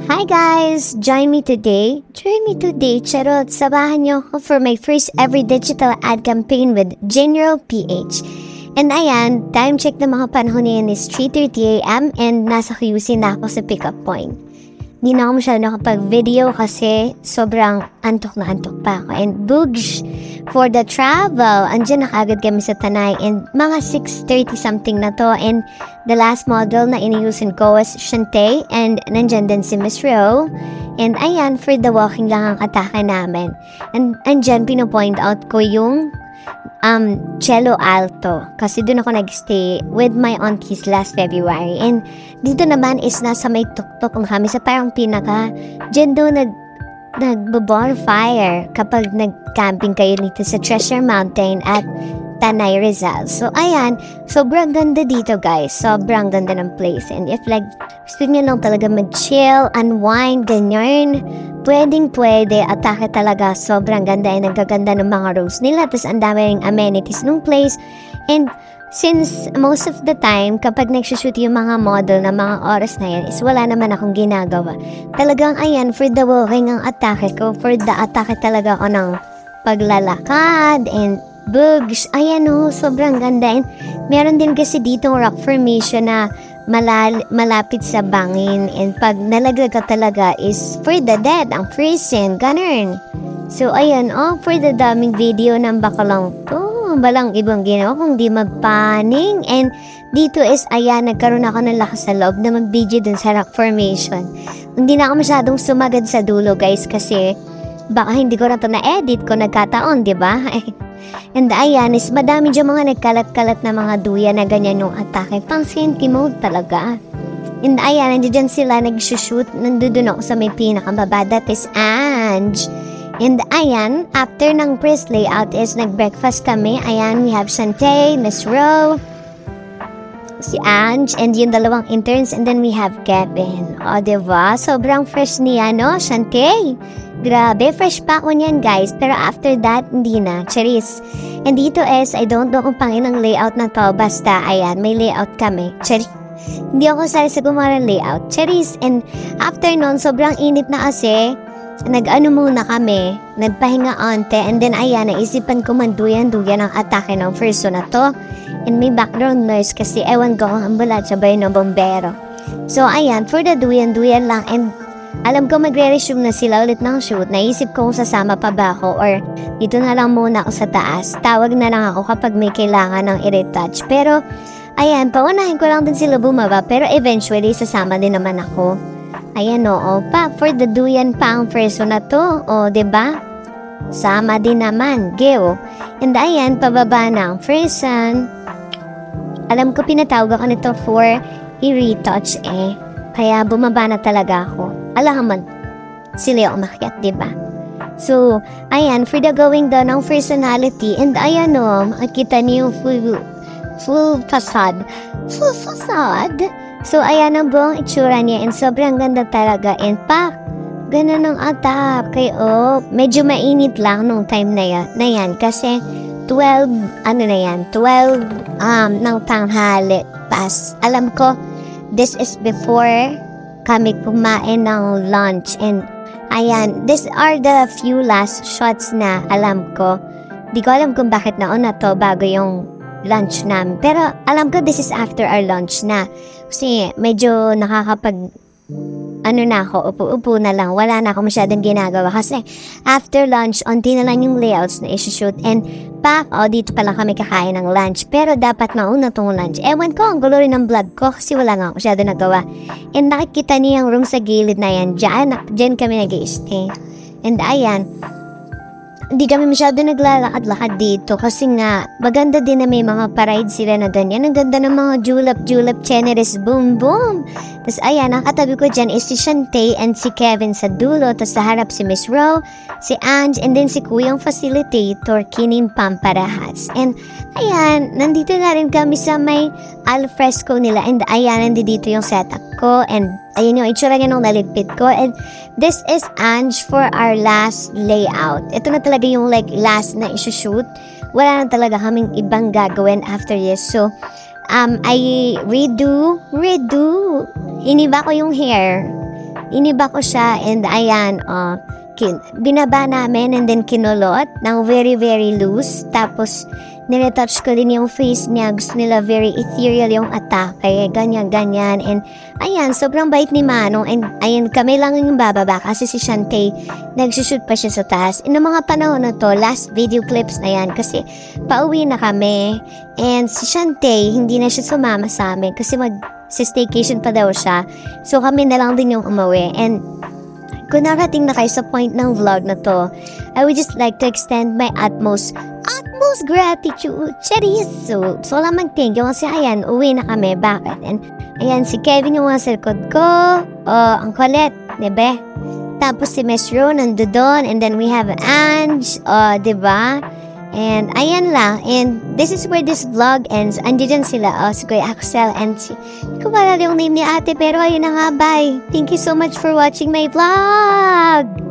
Hi guys! Join me today. Charot, sabahan niyo ako for my first ever digital ad campaign with General PH. And ayan, time check na mga panahon niyan is 3:30 AM and nasa QC na ako sa pickup point. Di na ako masyado nakapag-video kasi sobrang antok na antok pa ako. And boogs for the travel. Andiyan na kagad kami sa Tanay and mga 6:30 something na to. And the last model na iniusin ko was Shante and nandyan din si Miss Ro. And ayan, for the walking lang ang atake namin. And andyan, pinopoint out ko yung Cello Alto kasi doon ako nagstay with my aunties last February. And dito naman is nasa may tuktok na kami sa parang pinaka dyan doon nagbo-bonfire kapag nag-camping kayo dito sa Treasure Mountain at Tanay, Rizal. So ayan, sobrang ganda dito guys, sobrang ganda ng place. And if like gusto nyo lang talaga mag-chill, unwind, ganyan, pwede, atake talaga, sobrang ganda. And nagaganda ng mga rooms nila, tapos ang daming amenities ng place. And since most of the time, kapag nagsushoot yung mga model na mga oras na yan, is wala naman akong ginagawa. Talagang ayan, for the walking ang atake ko, for the atake talaga ako ng paglalakad and bugs. Ayan sobrang ganda. And meron din kasi dito rock formation na malapit sa bangin. And pag nalaglag ka talaga is for the dead, ang freezing, ganun. So ayan, for the daming video ng bakalang to. Balang ibang ginawa kung di magpaning. And dito is ayan, nagkaroon ako ng lakas sa loob na mag-video dun sa rock formation. Hindi na ako masyadong sumagad sa dulo guys kasi baka hindi ko na to na-edit ko nagkataon, di ba? And ayan, is madami dyan mga nagkalat-kalat na mga duya na ganyan yung atake. Pang senti mode talaga. And ayan, nandiyan sila nag-shoot. Nandun ako sa may pinakababa. That is Ange. And ayan, after ng press layout is nag-breakfast kami. Ayan, we have Shante, Miss Ro, si Ange, and yung dalawang interns. And then we have Kevin. O, diba? Sobrang fresh niya, no? Shante. Grabe, fresh pa ako niyan guys. Pero after that, hindi na. Charis. And dito is, I don't know kung panginang layout na to. Basta, ayan, may layout kami. Charis. Hindi ako sari sa gumawa ng layout. Charis. And after nun, sobrang init na kasi. Nag-ano muna kami. Nagpahinga ante. And then, ayan, naisipan ko manduyan-duyan ang atake ng first na to. And may background noise kasi ewan ko ang ambulansya ba yun ng bombero. So, ayan, for the duyan-duyan lang. And alam ko magre-resume na sila ulit ng shoot. Naisip ko kung sasama pa ba ako or dito na lang muna ako sa taas. Tawag na lang ako kapag may kailangan ng i-retouch. Pero, ayan, paunahin ko lang din sila bumaba. Pero eventually, sasama din naman ako. Ayan pa, for the duyan pa ang person na to. O, diba? Sama din naman, Geo. And ayan, pababa na ang person. Alam ko pinatawag ako nito for i-retouch Kaya bumaba na talaga ako. Alaman, sila yung umakyat, diba? So, ayan, for the going down ng personality. And ayan makita niyo full facade. Full facade. So, ayan ang buong itsura niya. And sobrang ganda talaga. And ganda ng atake. Medyo mainit lang nung time na yan. Kasi 12 ng tanghali pass. Alam ko, this is before kami kumain ng lunch. And ayan, these are the few last shots na alam ko. Di ko alam kung bakit nauna to bago yung lunch namin. Pero alam ko this is after our lunch na. Kasi medyo nakakapag na ako, upo-upo na lang. Wala na ako masyadong ginagawa. Kasi after lunch, onti na lang yung layouts na isushoot. And dito pala kami kakain ng lunch. Pero dapat mauna tong lunch. Ewan ko, ang gulo rin ng vlog ko kasi wala nga ako masyadong nagawa. And nakikita niyo yung room sa gilid na yan. Diyan kami nag-i-stay. And ayan, hindi kami masyado naglalakad-lakad dito kasi nga maganda din na may mga parade sila na ganyan. Ang ganda ng mga julep, generous, boom, boom. Tapos ayan, ang katabi ko dyan is si Shante and si Kevin sa dulo. Tapos sa harap si Miss Ro, si Ange, and then si Kuyang facilitator, Kinim Pamparahas. And ayan, nandito na rin kami sa may alfresco nila. And ayan, nandito yung setup ko. And ayan yung itsura niya nung naligpit ko. And this is Ange for our last layout. Ito na talaga yung last na isushoot. Wala na talaga kaming ibang gagawin after this. So, I redo. Iniba ko yung hair. iniba ko siya and ayan, binaba namin and then kinulot ng very very loose. Tapos niretouch ko din yung face niya. Gusto nila very ethereal yung atake, ganyan. And ayan, sobrang bait ni Manong. And ayan, kami lang yung bababa kasi si Shantae nagsushoot pa siya sa taas. In mga panahon na to, last video clips na yan kasi pauwi na kami. And si Shantae, hindi na siya sumama sa amin kasi mag-staycation pa daw siya. So kami na lang din yung umuwi. And kung narating na kayo sa point ng vlog na to, I would just like to extend my utmost gratitude. Charis! So wala mag-thank you kasi ayan, uwi na kami. Bakit? And ayan, si Kevin yung mga sa likod ko. Ang Colette, diba? Tapos si Miss Ro nandoon. And then we have Ange, diba? And ayan lang. And this is where this vlog ends. Andiyan sila, si Kuya Axel and si... Hindi ko pala yung name ni ate, pero ayun na nga, bye. Thank you so much for watching my vlog!